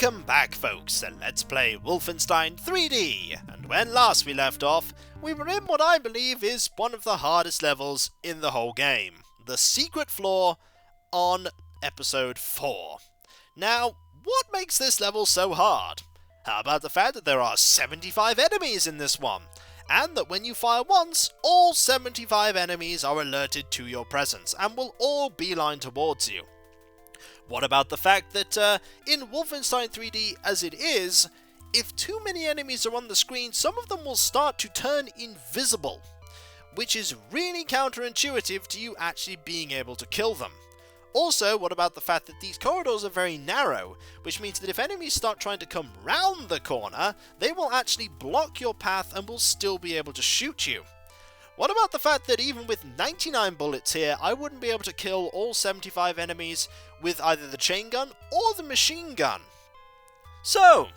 Welcome back, folks, and let's play Wolfenstein 3D. And when last we left off, we were in what I believe is one of the hardest levels in the whole game. The secret floor on episode 4. Now, what makes this level so hard? How about the fact that there are 75 enemies in this one? And that when you fire once, all 75 enemies are alerted to your presence and will all beeline towards you. What about the fact that in Wolfenstein 3D as it is, if too many enemies are on the screen, some of them will start to turn invisible, which is really counterintuitive to you actually being able to kill them. Also, what about the fact that these corridors are very narrow, which means that if enemies start trying to come round the corner, they will actually block your path and will still be able to shoot you. What about the fact that even with 99 bullets here, I wouldn't be able to kill all 75 enemies with either the chain gun or the machine gun? So,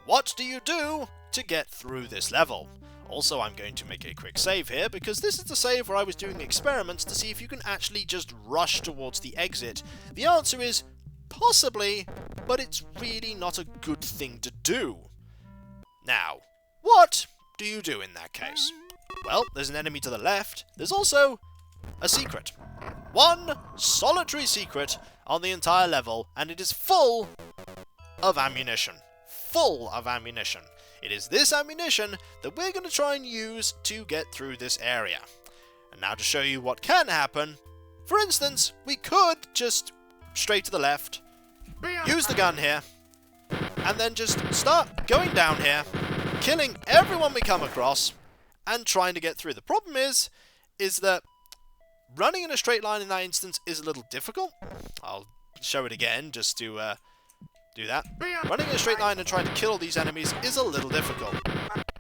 what do you do to get through this level? Also, I'm going to make a quick save here, because this is the save where I was doing experiments to see if you can actually just rush towards the exit. The answer is possibly, but it's really not a good thing to do. Now, what do you do in that case? Well, there's an enemy to the left. There's also a secret. One solitary secret on the entire level, and it is full of ammunition. Full of ammunition. It is this ammunition that we're going to try and use to get through this area. And now to show you what can happen, for instance, we could just straight to the left, use the gun here, and then just start going down here, killing everyone we come across, and trying to get through. The problem is that running in a straight line in that instance is a little difficult. I'll show it again just to do that. Running in a straight line and trying to kill these enemies is a little difficult.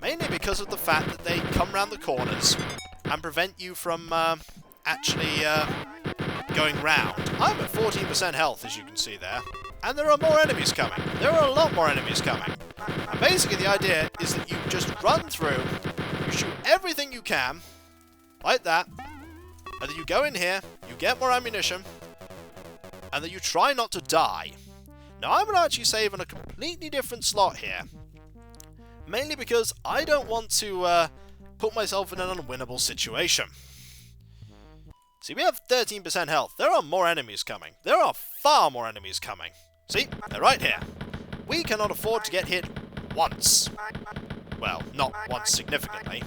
Mainly because of the fact that they come round the corners and prevent you from actually going round. I'm at 14% health, as you can see there. And there are more enemies coming. There are a lot more enemies coming. And basically the idea is that you just run through, you shoot everything you can, like that, and then you go in here, you get more ammunition, and then you try not to die. Now I'm going to actually save on a completely different slot here, mainly because I don't want to put myself in an unwinnable situation. See, we have 13% health. There are more enemies coming. There are far more enemies coming. See, they're right here. We cannot afford to get hit once. Well, not once significantly.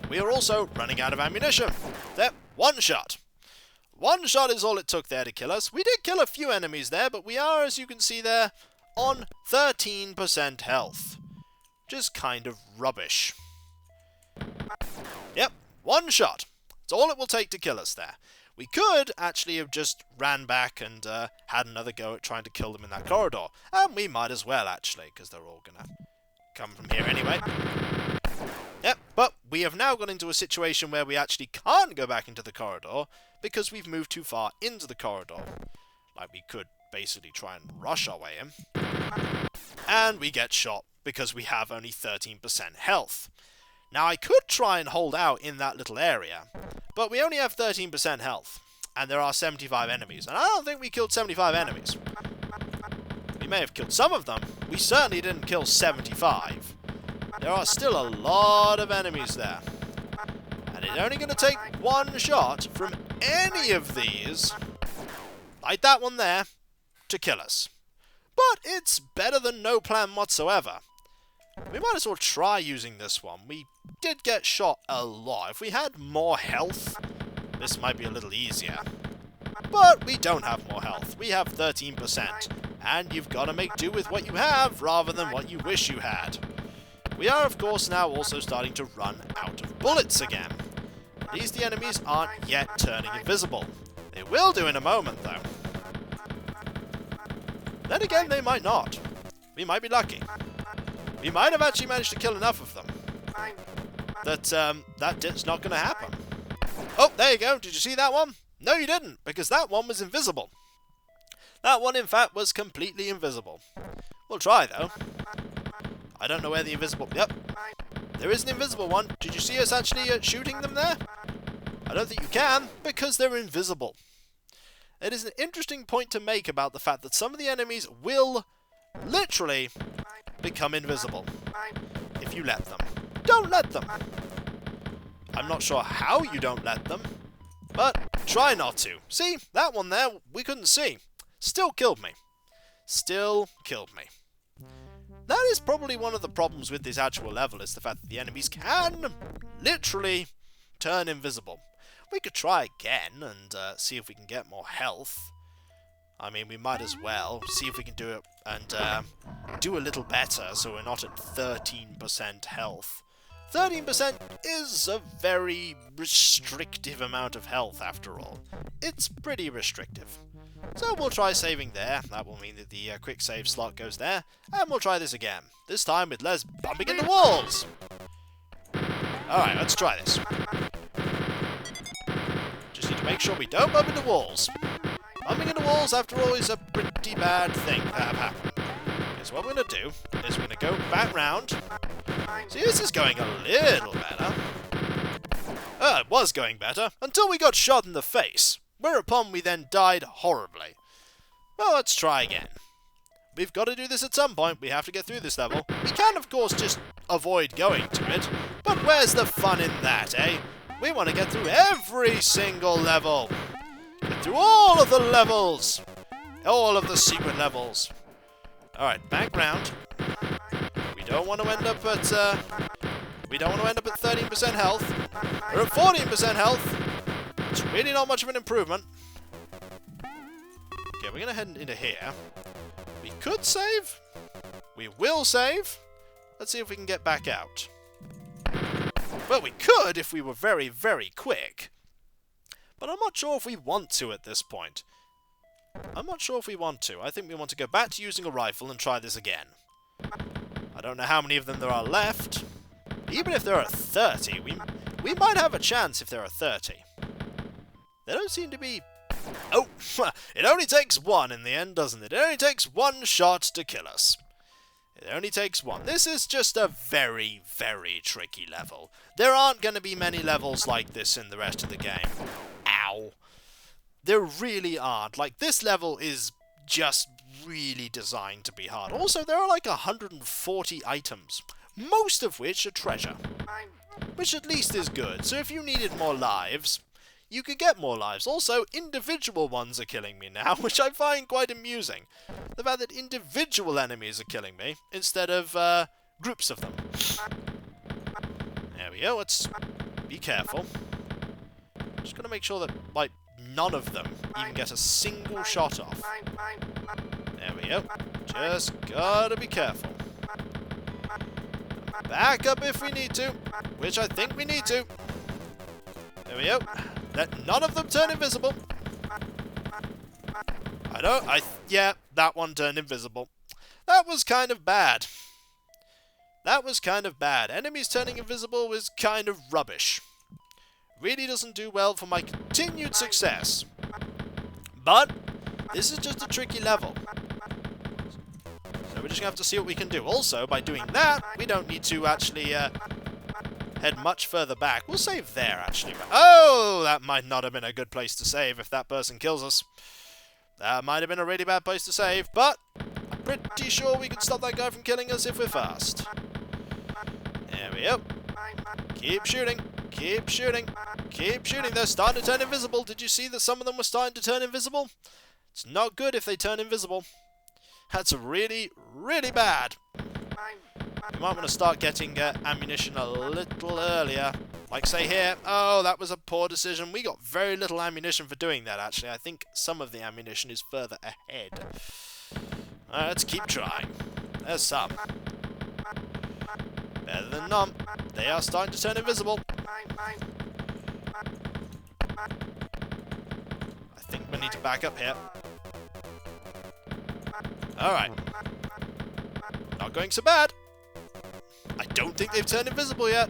We are also running out of ammunition. There, one shot. One shot is all it took there to kill us. We did kill a few enemies there, but we are, as you can see there, on 13% health. Which is kind of rubbish. Yep, one shot. That's all it will take to kill us there. We could actually have just ran back and had another go at trying to kill them in that corridor. And we might as well, actually, because they're all going to come from here anyway. Yep, but we have now gone into a situation where we actually can't go back into the corridor because we've moved too far into the corridor. Like, we could basically try and rush our way in. And we get shot because we have only 13% health. Now, I could try and hold out in that little area, but we only have 13% health, and there are 75 enemies, and I don't think we killed 75 enemies. We may have killed some of them. We certainly didn't kill 75. There are still a lot of enemies there. And it's only going to take one shot from any of these, like that one there, to kill us. But it's better than no plan whatsoever. We might as well try using this one. We did get shot a lot. If we had more health, this might be a little easier. But we don't have more health. We have 13%. And you've got to make do with what you have rather than what you wish you had. We are, of course, now also starting to run out of bullets again. At least the enemies aren't yet turning invisible. They will do in a moment, though. Then again, they might not. We might be lucky. We might have actually managed to kill enough of them that that's not going to happen. Oh, there you go. Did you see that one? No, you didn't, because that one was invisible. That one, in fact, was completely invisible. We'll try, though. I don't know where the invisible... Yep. There is an invisible one. Did you see us actually shooting them there? I don't think you can, because they're invisible. It is an interesting point to make about the fact that some of the enemies will literally become invisible if you let them. Don't let them! I'm not sure how you don't let them, but try not to. See? That one there, we couldn't see. Still killed me. Still killed me. That is probably one of the problems with this actual level, is the fact that the enemies can literally turn invisible. We could try again and see if we can get more health. I mean, we might as well see if we can do it and do a little better so we're not at 13% health. 13% is a very restrictive amount of health after all. It's pretty restrictive. So we'll try saving there. That will mean that the quick save slot goes there. And we'll try this again. This time with less bumping into walls. Alright, let's try this. Just need to make sure we don't bump into walls. Bumping into walls, after all, is a pretty bad thing to have happen. Okay, so what we're going to do is we're going to go back round. See, this is going a little better. It was going better, until we got shot in the face. Whereupon we then died horribly. Well, let's try again. We've got to do this at some point. We have to get through this level. We can, of course, just avoid going to it. But where's the fun in that, eh? We want to get through every single level. Get through all of the levels. All of the secret levels. Alright, back round. We don't want to end up at 13% health. We're at 14% health. It's really not much of an improvement. Okay, we're going to head into here. We could save. We will save. Let's see if we can get back out. Well, we could if we were very, very quick. But I'm not sure if we want to at this point. I'm not sure if we want to. I think we want to go back to using a rifle and try this again. I don't know how many of them there are left. Even if there are 30, we might have a chance if there are 30. There don't seem to be... Oh! It only takes one in the end, doesn't it? It only takes one shot to kill us. It only takes one. This is just a very, very tricky level. There aren't going to be many levels like this in the rest of the game. Ow! There really aren't. Like, this level is just really designed to be hard. Also, there are like 140 items, most of which are treasure. Which at least is good. So if you needed more lives, you could get more lives. Also, individual ones are killing me now, which I find quite amusing. The fact that individual enemies are killing me, instead of groups of them. There we go, let's be careful. Just gotta make sure that, like, none of them even get a single shot off. There we go. Just gotta be careful. Back up if we need to, which I think we need to. There we go. Let none of them turn invisible. Yeah, that one turned invisible. That was kind of bad. That was kind of bad. Enemies turning invisible was kind of rubbish. Really doesn't do well for my continued success. But this is just a tricky level. So we're just going to have to see what we can do. Also, by doing that, we don't need to actually head much further back. We'll save there, actually. Oh, that might not have been a good place to save if that person kills us. That might have been a really bad place to save, but I'm pretty sure we can stop that guy from killing us if we're fast. There we go. Keep shooting. Keep shooting. Keep shooting. They're starting to turn invisible. Did you see that some of them were starting to turn invisible? It's not good if they turn invisible. That's really, really bad. You might want to start getting ammunition a little earlier. Like, say here. Oh, that was a poor decision. We got very little ammunition for doing that, actually. I think some of the ammunition is further ahead. Alright, let's keep trying. There's some. Better than none. They are starting to turn invisible. I think we need to back up here. Alright. Not going so bad. I don't think they've turned invisible yet.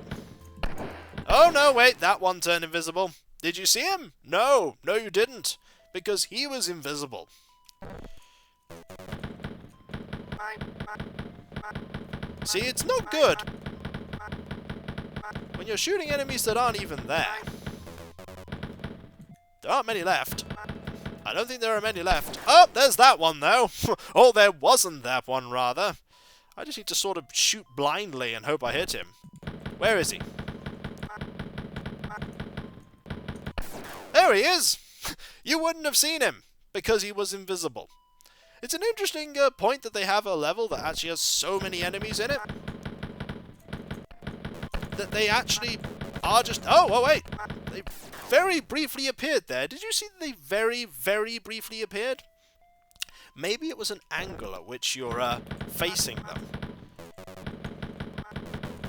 Oh no, wait, that one turned invisible. Did you see him? No, no you didn't. Because he was invisible. See, it's not good when you're shooting enemies that aren't even there. There aren't many left. I don't think there are many left. Oh, there's that one, though. Oh, there wasn't that one, rather. I just need to sort of shoot blindly and hope I hit him. Where is he? There he is! You wouldn't have seen him, because he was invisible. It's an interesting point that they have a level that actually has so many enemies in it. That they actually are just... Oh, wait! They very briefly appeared there. Did you see that they very, very briefly appeared? Maybe it was an angle at which you're facing them.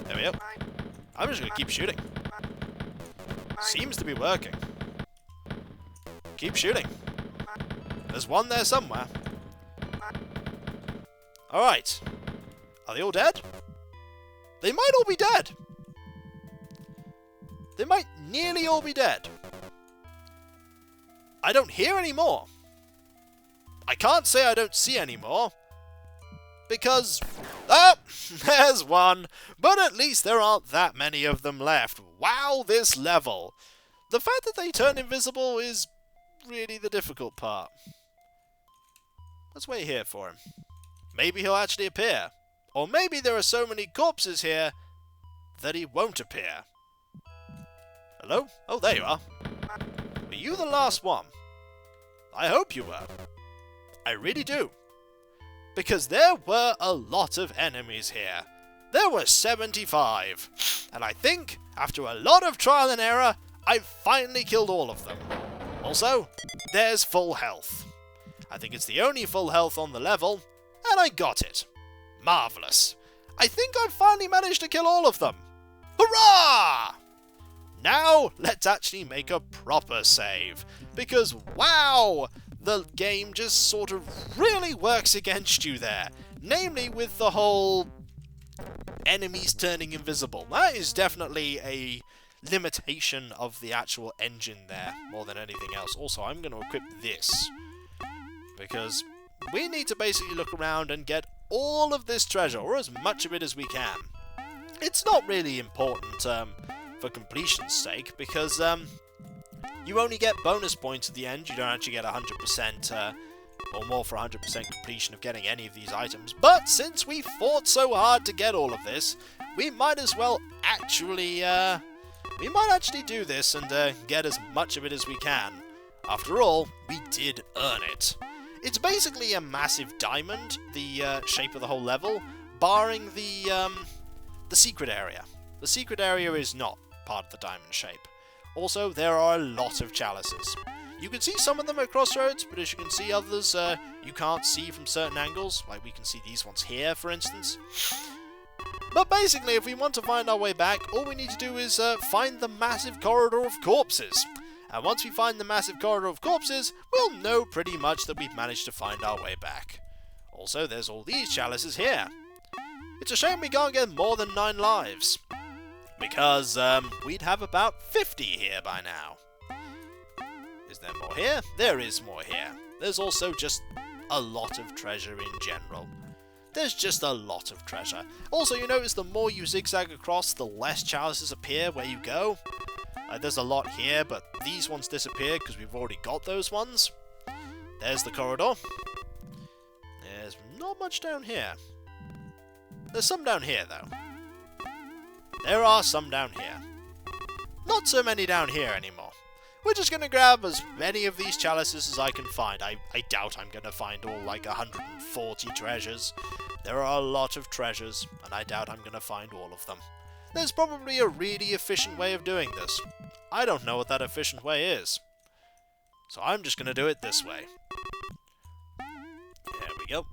There we go. I'm just going to keep shooting. Seems to be working. Keep shooting. There's one there somewhere. Alright. Are they all dead? They might all be dead. They might nearly all be dead. I don't hear any more. I can't say I don't see any more. Because... Oh! There's one. But at least there aren't that many of them left. Wow, this level. The fact that they turn invisible is really the difficult part. Let's wait here for him. Maybe he'll actually appear. Or maybe there are so many corpses here that he won't appear. Hello? Oh, there you are. Were you the last one? I hope you were. I really do. Because there were a lot of enemies here. There were 75. And I think, after a lot of trial and error, I finally killed all of them. Also, there's full health. I think it's the only full health on the level, and I got it. Marvellous. I think I've finally managed to kill all of them. Hurrah! Now, let's actually make a proper save. Because, wow! The game just sort of really works against you there. Namely with the whole enemies turning invisible. That is definitely a limitation of the actual engine there, more than anything else. Also, I'm going to equip this. Because we need to basically look around and get all of this treasure, or as much of it as we can. It's not really important for completion's sake, because you only get bonus points at the end. You don't actually get 100% or more for 100% completion of getting any of these items. But since we fought so hard to get all of this, we might as well actually do this and get as much of it as we can. After all, we did earn it. It's basically a massive diamond, the shape of the whole level, barring the secret area. The secret area is not part of the diamond shape. Also, there are a lot of chalices. You can see some of them at crossroads, but as you can see others, you can't see from certain angles. Like we can see these ones here, for instance. But basically, if we want to find our way back, all we need to do is find the massive corridor of corpses. And once we find the massive corridor of corpses, we'll know pretty much that we've managed to find our way back. Also, there's all these chalices here. It's a shame we can't get more than 9 lives. Because we'd have about 50 here by now. Is there more here? There is more here. There's also just a lot of treasure in general. There's just a lot of treasure. Also, you notice the more you zigzag across, the less chalices appear where you go. There's a lot here, but these ones disappear because we've already got those ones. There's the corridor. There's not much down here. There's some down here, though. There are some down here. Not so many down here anymore. We're just going to grab as many of these chalices as I can find. I doubt I'm going to find all like 140 treasures. There are a lot of treasures, and I doubt I'm going to find all of them. There's probably a really efficient way of doing this. I don't know what that efficient way is. So I'm just going to do it this way. There we go.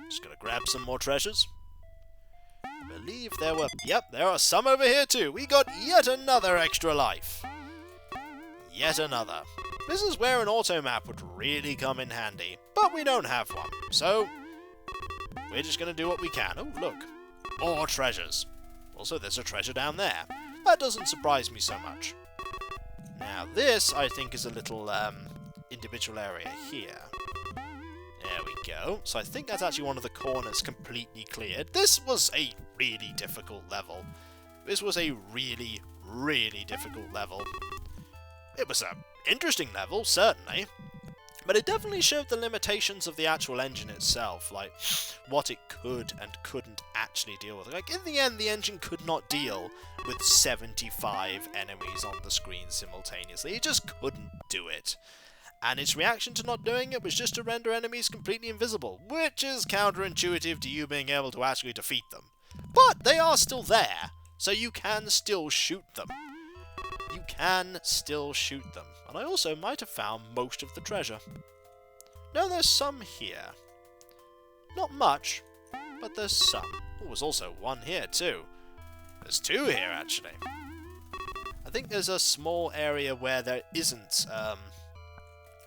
Just going to grab some more treasures. I believe there were... Yep, there are some over here too. We got yet another extra life. Yet another. This is where an auto map would really come in handy. But we don't have one. So, we're just going to do what we can. Oh, look. More treasures. Also, there's a treasure down there. That doesn't surprise me so much. Now, this, I think, is a little individual area here. There we go. So I think that's actually one of the corners completely cleared. This was a really difficult level. This was a really, really difficult level. It was an interesting level, certainly. But it definitely showed the limitations of the actual engine itself, like what it could and couldn't actually deal with. Like, in the end, the engine could not deal with 75 enemies on the screen simultaneously. It just couldn't do it. And its reaction to not doing it was just to render enemies completely invisible, which is counterintuitive to you being able to actually defeat them. But they are still there, so you can still shoot them. You can still shoot them. And I also might have found most of the treasure. No, there's some here. Not much, but there's some. Oh, there's also one here too. There's two here, actually. I think there's a small area where there isn't,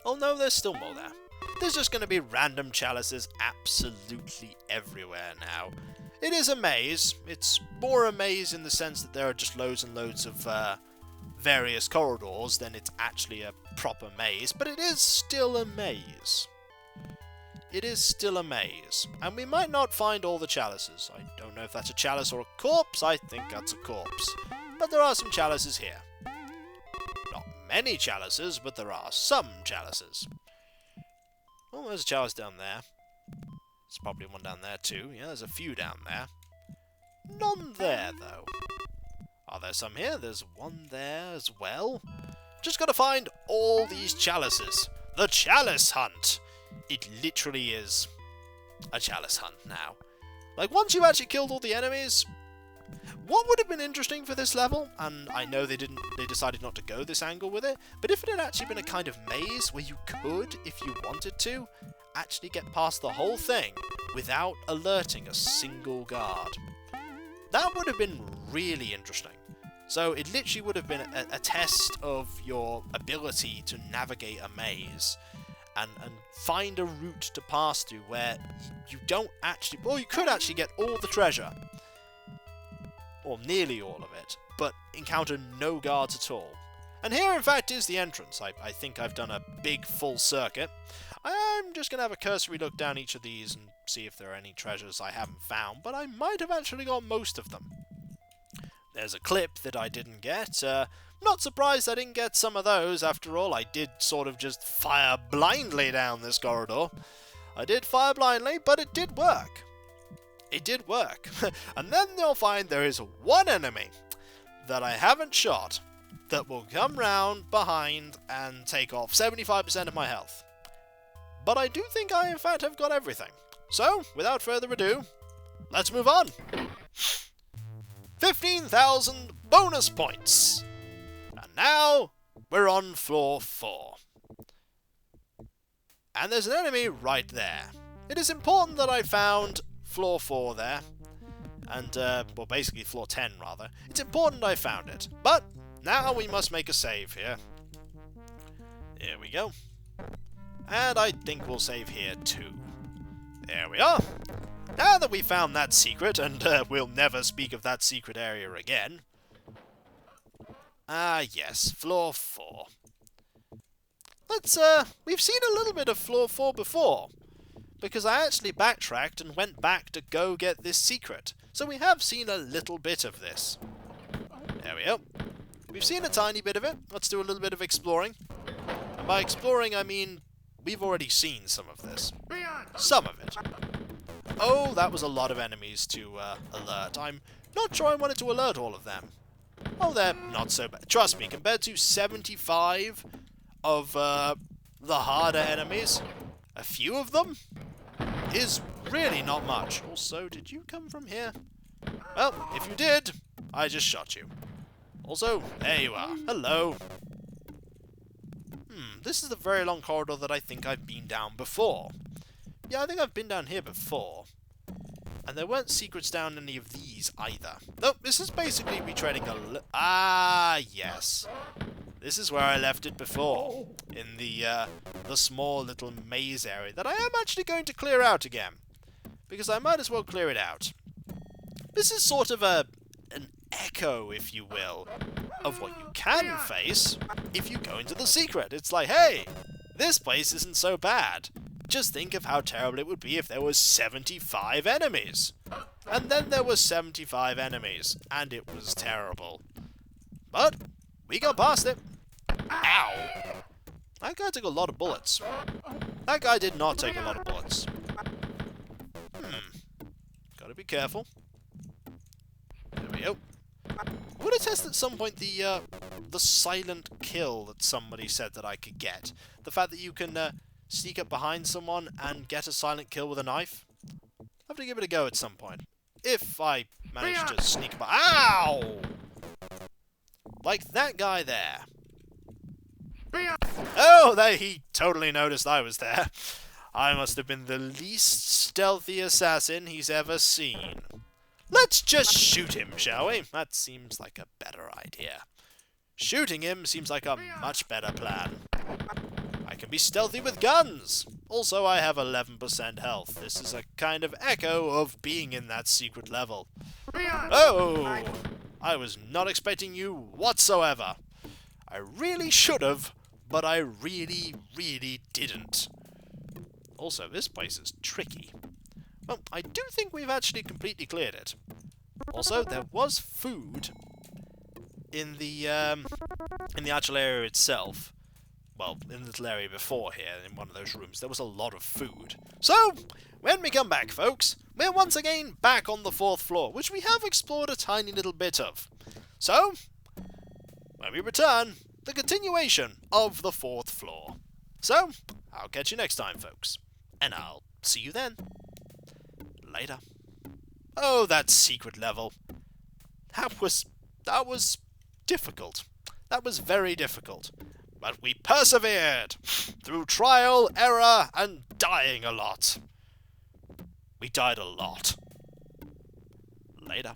oh no, there's still more there. There's just going to be random chalices absolutely everywhere now. It is a maze. It's more a maze in the sense that there are just loads and loads of, various corridors than it's actually a proper maze, but it is still a maze. It is still a maze, and we might not find all the chalices. I don't know if that's a chalice or a corpse. I think that's a corpse. But there are some chalices here. Not many chalices, but there are some chalices. Oh, there's a chalice down there. There's probably one down there too. Yeah, there's a few down there. None there, though. Are there some here? There's one there as well. Just gotta find all these chalices. The chalice hunt! It literally is a chalice hunt now. Like, once you've actually killed all the enemies, what would have been interesting for this level, and I know they decided not to go this angle with it, but if it had actually been a kind of maze where you could, if you wanted to, actually get past the whole thing without alerting a single guard. That would have been really interesting. So it literally would have been a test of your ability to navigate a maze and find a route to pass through where you don't actually... Well, you could actually get all the treasure, or nearly all of it, but encounter no guards at all. And here, in fact, is the entrance. I think I've done a big full circuit. I'm just going to have a cursory look down each of these and see if there are any treasures I haven't found, but I might have actually got most of them. There's a clip that I didn't get. Not surprised I didn't get some of those. After all, I did sort of just fire blindly down this corridor. I did fire blindly, but it did work. It did work. And then you'll find there is one enemy that I haven't shot that will come round behind and take off 75% of my health. But I do think I, in fact, have got everything. So, without further ado, let's move on. 15,000 bonus points! And now, we're on floor 4. And there's an enemy right there. It is important that I found floor 4 there. And, well, basically floor 10, rather. It's important I found it. But, now we must make a save here. Here we go. And I think we'll save here too. There we are. Now that we found that secret, and we'll never speak of that secret area again. Ah, yes, floor 4. Let's, we've seen a little bit of floor 4 before, because I actually backtracked and went back to go get this secret. So we have seen a little bit of this. There we go. We've seen a tiny bit of it. Let's do a little bit of exploring. And by exploring, I mean we've already seen some of this. Some of it. Oh, that was a lot of enemies to alert. I'm not sure I wanted to alert all of them. Oh, they're not so bad. Trust me, compared to 75 of the harder enemies, a few of them is really not much. Also, did you come from here? Well, if you did, I just shot you. Also, there you are. Hello. This is the very long corridor that I think I've been down before. Yeah, I think I've been down here before. And there weren't secrets down any of these either. Nope, this is basically retreading a Ah, yes. This is where I left it before. In the small little maze area that I am actually going to clear out again. Because I might as well clear it out. This is sort of an echo, if you will, of what you can face if you go into the secret. It's like, hey, this place isn't so bad. Just think of how terrible it would be if there was 75 enemies. And then there was 75 enemies, and it was terrible. But we got past it. Ow! That guy took a lot of bullets. That guy did not take a lot of bullets. Gotta be careful. There we go. I want to test at some point the silent kill that somebody said that I could get. The fact that you can sneak up behind someone and get a silent kill with a knife. I'll have to give it a go at some point. If I manage to sneak up. Ow! Like that guy there. Oh, there, he totally noticed I was there. I must have been the least stealthy assassin he's ever seen. Let's just shoot him, shall we? That seems like a better idea. Shooting him seems like a much better plan. I can be stealthy with guns! Also, I have 11% health. This is a kind of echo of being in that secret level. Oh! I was not expecting you whatsoever. I really should have, but I really, really didn't. Also, this place is tricky. Well, I do think we've actually completely cleared it. Also, there was food in the actual area itself. Well, in the little area before here, in one of those rooms, there was a lot of food. So, when we come back, folks, we're once again back on the 4th floor, which we have explored a tiny little bit of. So, when we return, the continuation of the 4th floor. So, I'll catch you next time, folks. And I'll see you then. Later. Oh, that secret level. That was difficult. That was very difficult. But we persevered through trial, error, and dying a lot. We died a lot. Later.